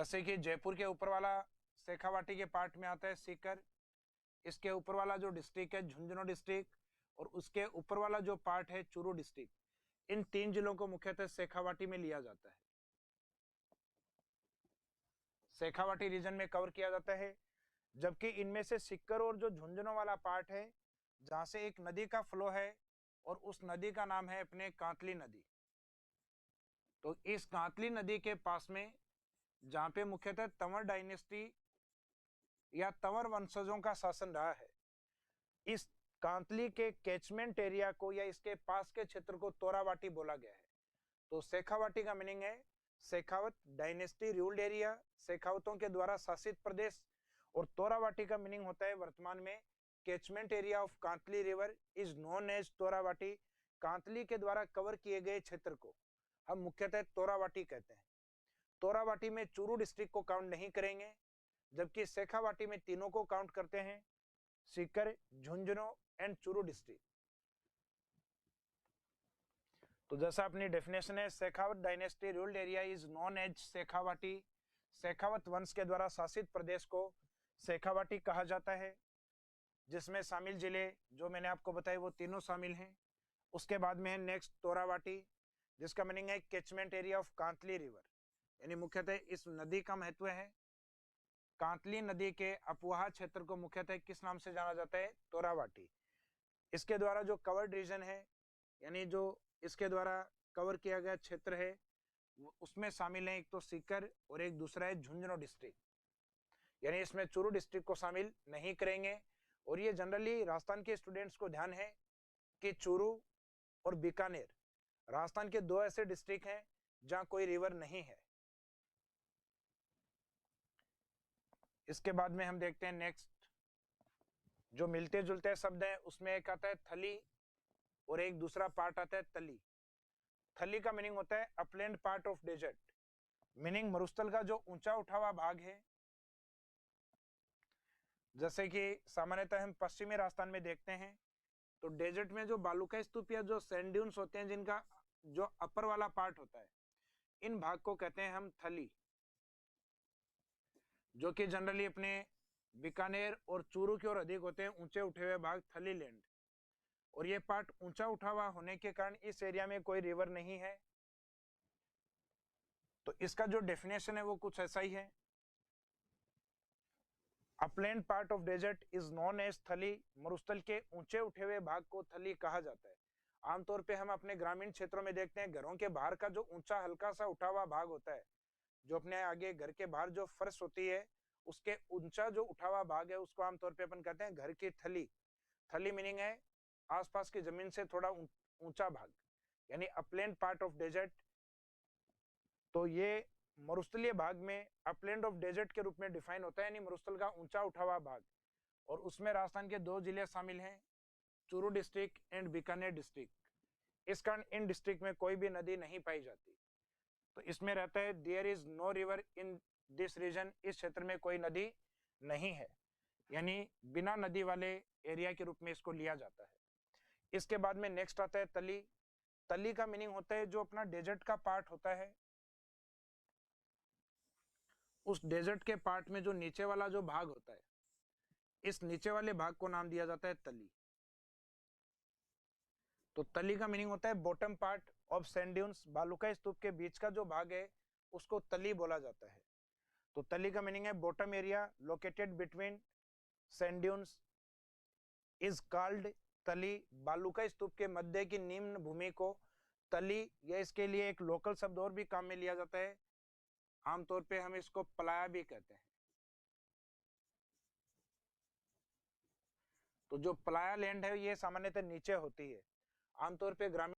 जैसे कि जयपुर के ऊपर वाला शेखावाटी के पार्ट में आता है सीकर, इसके ऊपर वाला जो डिस्ट्रिक्ट है झुंझुनू डिस्ट्रिक्ट, और उसके ऊपर वाला जो पार्ट है चूरू डिस्ट्रिक्ट। इन 3 जिलों को मुख्यतः शेखावाटी में लिया जाता है, शेखावाटी रीजन में कवर किया जाता है। जबकि इनमें से सीकर और जो झुंझुनू वाला पार्ट है, जहां से एक नदी का फ्लो है और उस नदी का नाम है अपने कांतली नदी। तो इस कांतली नदी के पास में जहां पे मुख्यतः तंवर डायनेस्टी या तंवर वंशजों का शासन रहा है, इस कांतली के कैचमेंट एरिया को या इसके पास के क्षेत्र को तोरावाटी बोला गया है। तो शेखावाटी का मीनिंग है शेखावत डायनेस्टी रूल्ड एरिया, शेखावतों के द्वारा शासित प्रदेश। और तोरावाटी का मीनिंग होता है वर्तमान में catchment area of Kantli river is known as Torawati. Kantli के द्वारा कवर किए गए क्षेत्र को हम मुख्यतः तोरावाटी कहते हैं। तोरावाटी में चूरू डिस्ट्रिक्ट को काउंट नहीं करेंगे, जबकि शेखावाटी में तीनों को काउंट करते हैं, सीकर, झुंझुनू एंड चूरू डिस्ट्रिक्ट। तो जैसा अपनी डेफिनेशन है, Shekhawat dynasty ruled area is known as Shekhawati. Shekhawat वंश के द्वारा शासित प्रदेश को शेखावाटी कहा जाता है, जिसमें शामिल जिले जो मैंने आपको बताए वो तीनों शामिल हैं। उसके बाद में है नेक्स्ट तोरावाटी, जिसका मीनिंग है catchment area of Kantli river, यानी मुख्यतः इस नदी का महत्व है। कांतली नदी के अपवाह क्षेत्र को मुख्यतः किस नाम से जाना जाता है? तोरावाटी। इसके द्वारा जो कवर्ड रीजन है, यानी जो इसके द्वारा कवर किया गया क्षेत्र है, उसमें शामिल है एक तो सीकर और एक दूसरा है झुंझुनू डिस्ट्रिक्ट, यानी इसमें चूरू डिस्ट्रिक्ट को शामिल नहीं करेंगे। और ये जनरली राजस्थान के स्टूडेंट्स को ध्यान है कि चूरू और बीकानेर राजस्थान के 2 ऐसे डिस्ट्रिक्ट हैं जहां कोई रिवर नहीं है। इसके बाद में हम देखते हैं नेक्स्ट जो मिलते जुलते शब्द हैं, उसमें एक आता है थली और एक दूसरा पार्ट आता है तली। थली का मीनिंग होता है upland part of desert, meaning मरुस्थल का जो ऊंचा उठा हुआ भाग है। जैसे कि सामान्यतः हम पश्चिमी राजस्थान में देखते हैं, तो डेजर्ट में जो बालूका स्तूप या जो सैंड ड्यून्स होते हैं, जिनका जो अपर वाला पार्ट होता है, इन भाग को कहते हैं हम थली, जो कि जनरली अपने बीकानेर और चूरू की ओर अधिक होते हैं, ऊंचे उठे हुए भाग थली लैंड। और ये पार्ट ऊंचा उठा हुआ होने के कारण इस एरिया में कोई रिवर नहीं है। तो इसका जो डेफिनेशन है वो कुछ ऐसा ही है, upland part of desert is known as Thali. मरुस्थल के ऊंचे उठे हुए भाग को थली कहा जाता है। आमतौर पे हम अपने ग्रामीण क्षेत्रों में देखते हैं, घरों के बाहर का जो ऊंचा हल्का सा उठा हुआ भाग होता है, जो अपने आगे घर के बाहर जो फर्श होती है, उसके ऊंचा जो उठा हुआ भाग है, उसको आमतौर पे अपन कहते हैं घर की थली। थली मीनिंग है आसपास की जमीन से थोड़ा ऊंचा भाग, यानी अपलैंड पार्ट ऑफ डेजर्ट। तो ये मरुस्थलीय भाग में अपलैंड ऑफ डेजर्ट के रूप में डिफाइन होता है, यानी मरुस्थल का ऊंचा उठा हुआ भाग। और उसमें राजस्थान के 2 जिले शामिल हैं, Churu district and Bikaner district. इस कारण इन डिस्ट्रिक्ट में कोई भी नदी नहीं पाई जाती। तो इसमें रहता है there is no river in this region, इस क्षेत्र में कोई नदी नहीं है, यानी बिना नदी वाले एरिया के रूप में इसको लिया जाता है। इसके बाद में नेक्स्ट आता है तली। तली का मीनिंग होता है जो अपना डेजर्ट का पार्ट होता है, उस डेजर्ट के पार्ट में जो नीचे वाला जो भाग होता है, इस नीचे वाले भाग को नाम दिया जाता है तली। तो तली का मीनिंग होता है bottom part of sand dunes, बालूका स्तूप के बीच का जो भाग है उसको तली बोला जाता है। तो तली का मीनिंग है bottom area located between sand dunes is called तली। बालूका स्तूप के मध्य की निम्न भूमि को तली, या इसके लिए एक लोकल शब्द और भी काम में लिया जाता है, आमतौर पे हम इसको पलाया भी कहते हैं। तो जो पलाया लैंड है ये सामान्यतः नीचे होती है, आमतौर पे ग्रामीण